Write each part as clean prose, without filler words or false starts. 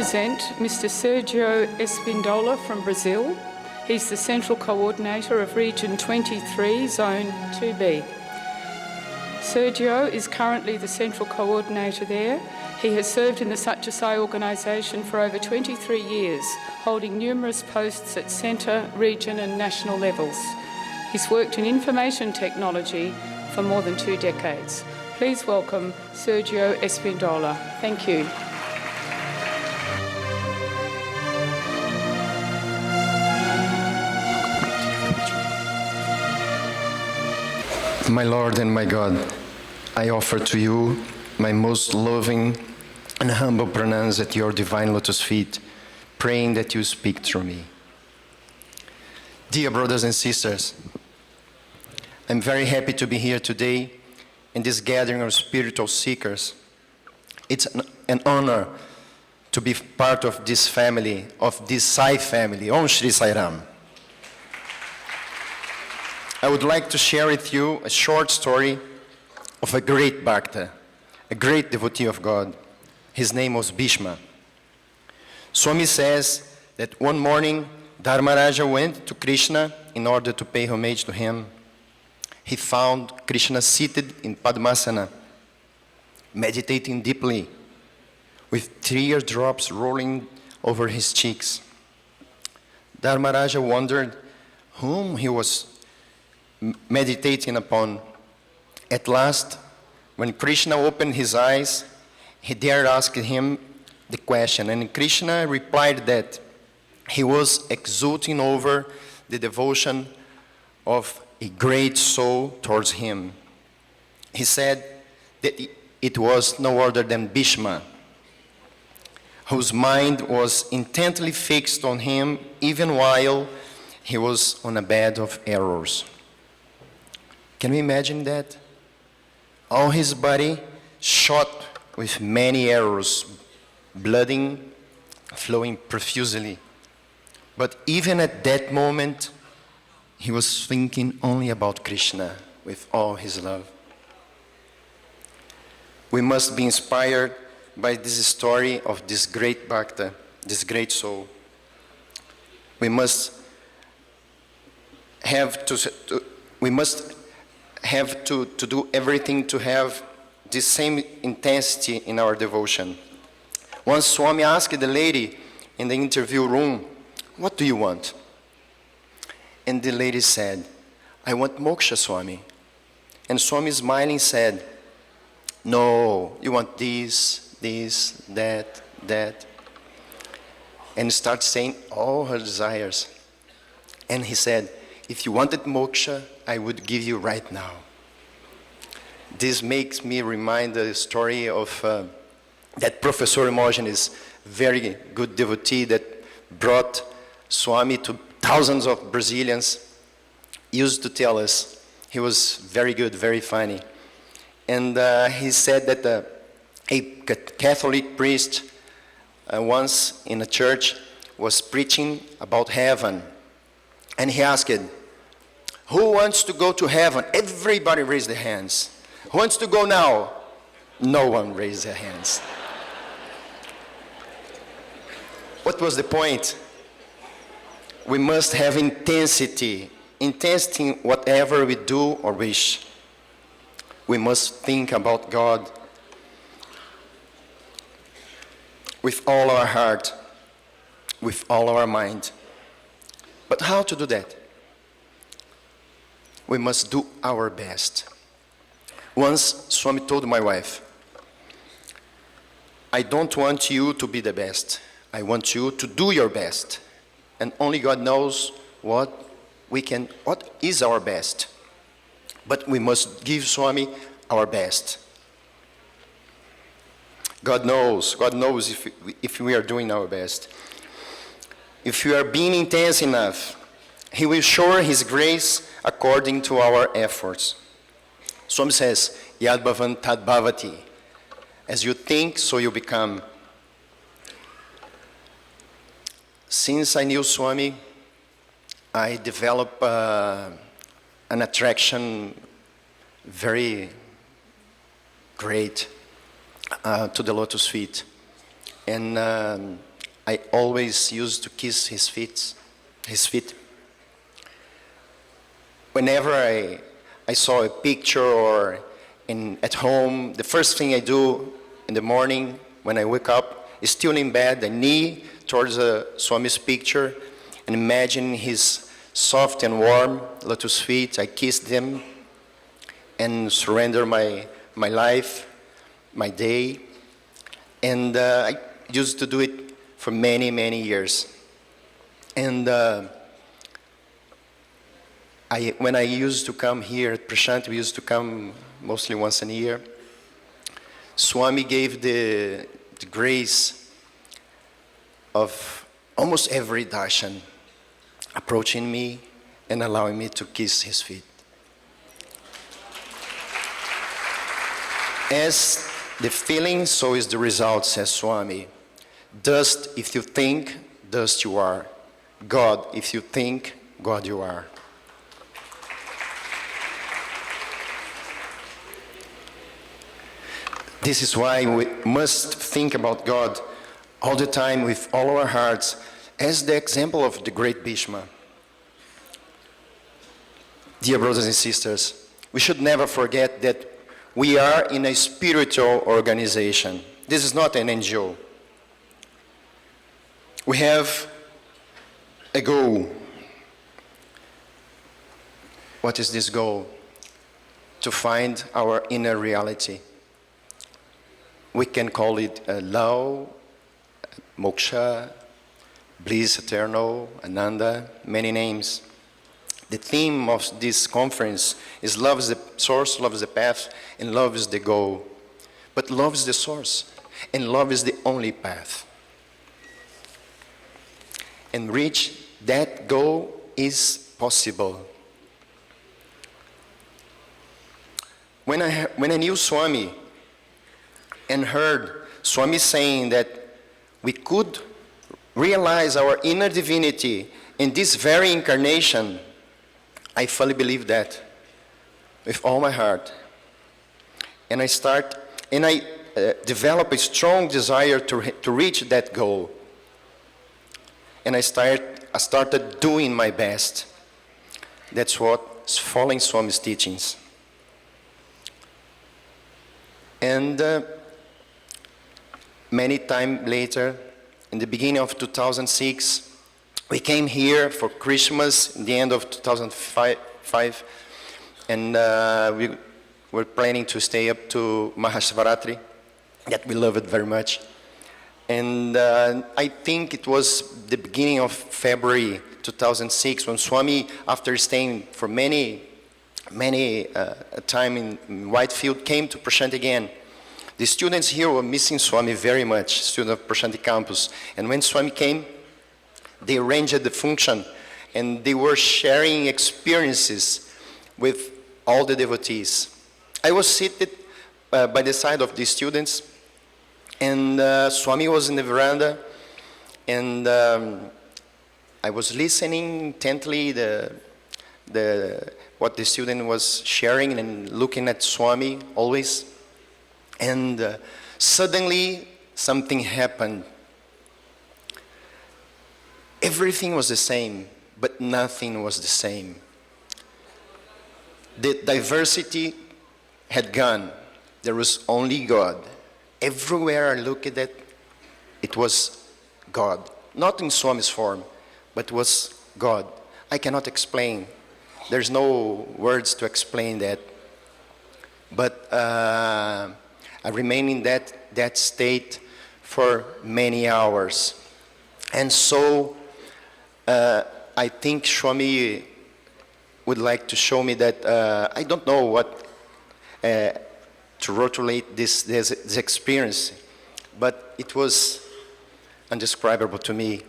present Mr. Sergio Espindola from Brazil. He's the Central Coordinator of Region 23, Zone 2B. Sergio is currently the Central Coordinator there. He has served in the Sathya organisation for over 23 years, holding numerous posts at centre, region and national levels. He's worked in information technology for more than 2 decades. Please welcome Sergio Espindola. Thank you. My Lord and my God, I offer to you my most loving and humble pronounce at your divine lotus feet, praying that you speak through me. Dear brothers and sisters, I'm very happy to be here today in this gathering of spiritual seekers. It's an honor to be part of this family, of this Sai family, Om Shri Sai Ram. I would like to share with you a short story of a great Bhakta, a great devotee of God. His name was Bhishma. Swami says that one morning, Dharmaraja went to Krishna in order to pay homage to him. He found Krishna seated in Padmasana, meditating deeply, with teardrops rolling over his cheeks. Dharmaraja wondered whom he was meditating upon. At last, when Krishna opened his eyes, he dared ask him the question, and Krishna replied that he was exulting over the devotion of a great soul towards him. He said that it was no other than Bhishma, whose mind was intently fixed on him even while he was on a bed of arrows. Can you imagine that? All his body shot with many arrows, blooding, flowing profusely. But even at that moment, he was thinking only about Krishna with all his love. We must be inspired by this story of this great Bhakta, this great soul. We must have to do everything to have the same intensity in our devotion. Once Swami asked the lady in the interview room, "What do you want?" And the lady said, "I want moksha, Swami." And Swami smiling said, "No, you want this, that. And start saying all her desires. And he said, "If you wanted moksha, I would give you right now." This makes me remind the story of that Professor Hermogenes, very good devotee that brought Swami to thousands of Brazilians, used to tell us. He was very good, very funny. And he said that a Catholic priest once in a church was preaching about heaven. And he asked, "Who wants to go to heaven?" Everybody raised their hands. "Who wants to go now?" No one raised their hands. What was the point? We must have intensity in whatever we do or wish. We must think about God with all our heart, with all our mind. But how to do that? We must do our best. Once Swami told my wife, "I don't want you to be the best. I want you to do your best. And only God knows what is our best. But we must give Swami our best." God knows if we are doing our best. If we are being intense enough, He will show His grace according to our efforts. Swami says, "Yad bhavan tad bhavati." As you think, so you become. Since I knew Swami, I developed an attraction very great to the lotus feet. And I always used to kiss his feet. Whenever I saw a picture or at home, the first thing I do in the morning when I wake up is still in bed, I knee towards Swami's picture and imagine his soft and warm lotus feet. I kiss them and surrender my life, my day. And I used to do it for many, many years. And when I used to come here at Prashant, we used to come mostly once a year. Swami gave the grace of almost every darshan approaching me and allowing me to kiss his feet. As the feeling, so is the result, says Swami. Dust, if you think, dust you are. God, if you think, God you are. This is why we must think about God all the time with all our hearts, as the example of the great Bhishma. Dear brothers and sisters, we should never forget that we are in a spiritual organization. This is not an NGO. We have a goal. What is this goal? To find our inner reality. We can call it love, moksha, bliss eternal, ananda, many names. The theme of this conference is love is the source, love is the path, and love is the goal. But love is the source, and love is the only path. And reach that goal is possible. When I knew Swami and heard Swami saying that we could realize our inner divinity in this very incarnation, I fully believe that with all my heart. And I develop a strong desire to reach that goal. And I started doing my best. That's what's following Swami's teachings. And many time later, in the beginning of 2006, we came here for Christmas in the end of 2005, and we were planning to stay up to Mahashavaratri, that we love it very much. And I think it was the beginning of February 2006 when Swami, after staying for many time in Whitefield, came to Prashant again. The students here were missing Swami very much, students of Prashanti campus. And when Swami came, they arranged the function and they were sharing experiences with all the devotees. I was seated by the side of the students, and Swami was in the veranda, and I was listening intently what the student was sharing and looking at Swami always. And suddenly something happened. Everything was the same, but nothing was the same. The diversity had gone. There was only God. Everywhere I looked at it, it was God. Not in Swami's form, but was God. I cannot explain. There's no words to explain that. But I remained in that state for many hours. And so I think Swami would like to show me that I don't know what to rotulate this experience, but it was indescribable to me.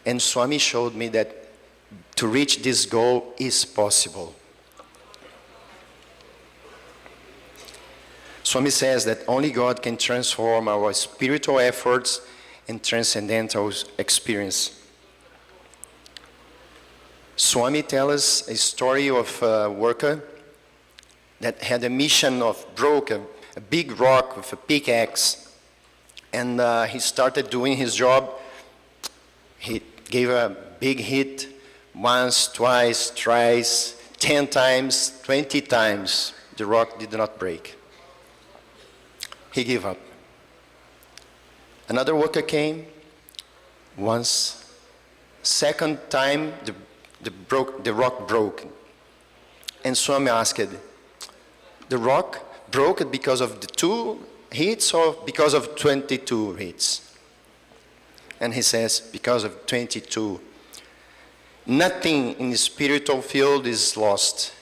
And Swami showed me that to reach this goal is possible. Swami says that only God can transform our spiritual efforts and transcendental experience. Swami tells us a story of a worker that had a mission of broke a big rock with a pickaxe, and he started doing his job He gave a big hit once, twice, thrice, 10 times, 20 times. The rock did not break. He gave up. Another worker came once. Second time, the rock broke. And Swami asked, the rock broke because of the 2 hits or because of 22 hits? And he says, because of 22. Nothing in the spiritual field is lost.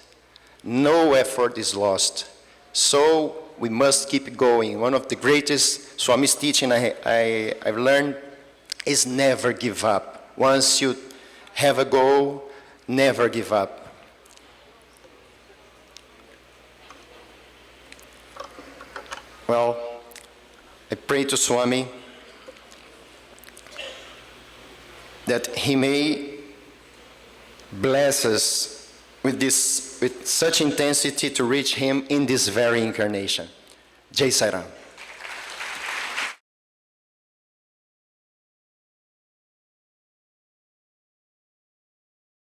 No effort is lost. So we must keep going. One of the greatest Swami's teaching I've learned is never give up. Once you have a goal, never give up. Well, I pray to Swami that he may bless us with such intensity to reach him in this very incarnation. Jai Sai Ram.